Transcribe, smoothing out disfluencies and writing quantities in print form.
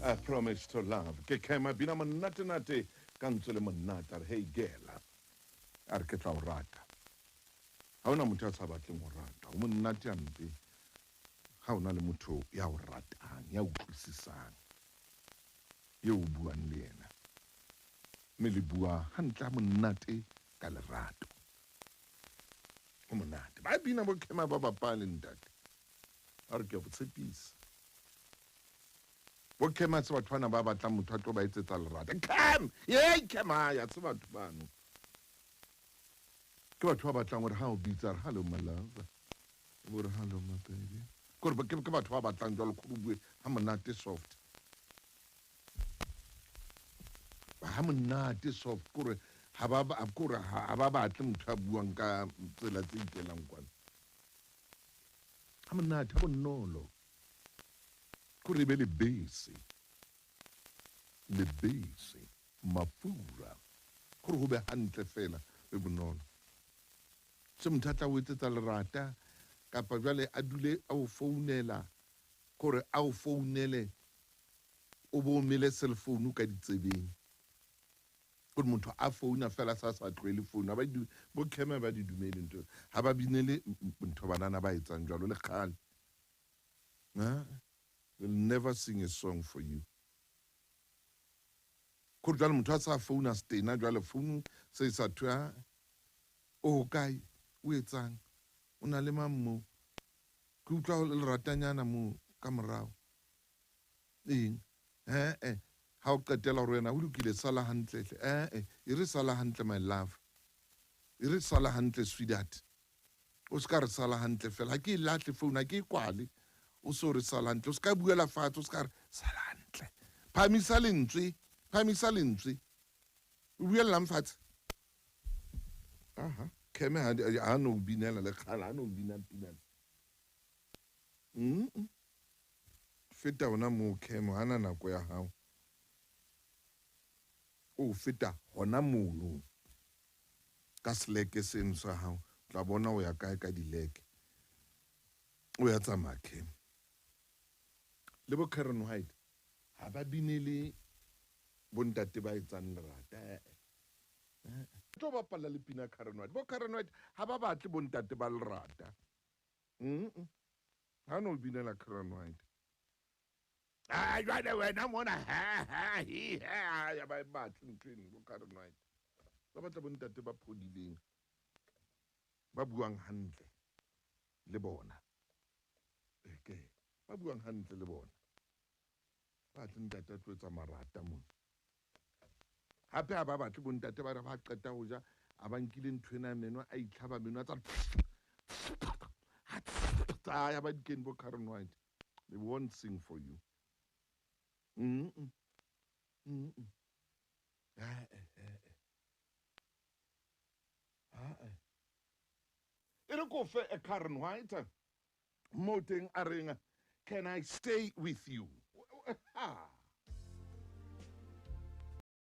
I promise to love. Ke kema bina monate kantswe le monate a re hey girl. A re ke tla o rata. Ha ona motho a sa batleng ho rata. O monate ampe. Ha ona le motho ya o ratang, ya utlwisisang. Ye o buang le yena. Me le bua hantle monate ka lerato. O monate. Ba bina bo kema ba bapale ntate. A re ke bo tshepisa. Bo kema se batho bana ba batla motho a tlo ba etsetsa lerata. Come! Yey kema ya se batho bano. Ke batho ba batlang hore ha o bitsa re hello my love. Bo re hello my baby. Ke batho ba batlang jwalo go bue ha monate soft. Ha monate soft kore ha ba batle motho a buang ka tsela tse itelang kwana. Ha monate ha bonolo. Kore be le base mafura kore go be hantle fela be bonolo se motho a tla o etsetsa lerata kapa jwale a dule a o founela kore a o founele o bo mele cellphone ka ditsebeng kore motho a founa fela sa tloele phone ba bo khema ba di dumele ntho ha ba binele ntho banana ba etsang jwalo le khale will never sing a song for you. Kore jwale motho a sa founa stena jwale phone se sa thwa o kae o etsang o na le mammo ke utlwa le ratanyana mo ka morao eng ha o qetela hore wena o lokile sala hantle e re sala hantle my love e re sala hantle sweetheart o ska re sala hantle fela ha ke lahle phone ha ke kwale o so re sala hantle o ska buela fatshe o ska re sala hantle phamisa lentswe o buelang fatshe aha keme ha no binela le khala ha no bina pina feta hona mo kemo hana nako ya hao o feta hona mono ka sleke seno sa hao tla bona o ya kae ka dileke o ya tsamaya kemo le bo Karen White ha ba binele bontate ba etsang lerata tlo bapala le pina Karen White bo Karen White ha ba batle bontate ba lerata ha no binela Karen White jwale wena mona ya ba batle ntleng bo Karen White ba batla bontate ba phodileng ba buang hantle le bona ke ba buang hantle le bona ba tle ntate a tloetsa marata mona hape ha ba batle bontate ba re ba qeta ho ja a ba nkile nthwena meno a itlhaba meno a tsa ya ba dikeng bo Karen White they won't sing for you e re ko fe a Karen White mo teng a reng can I stay with you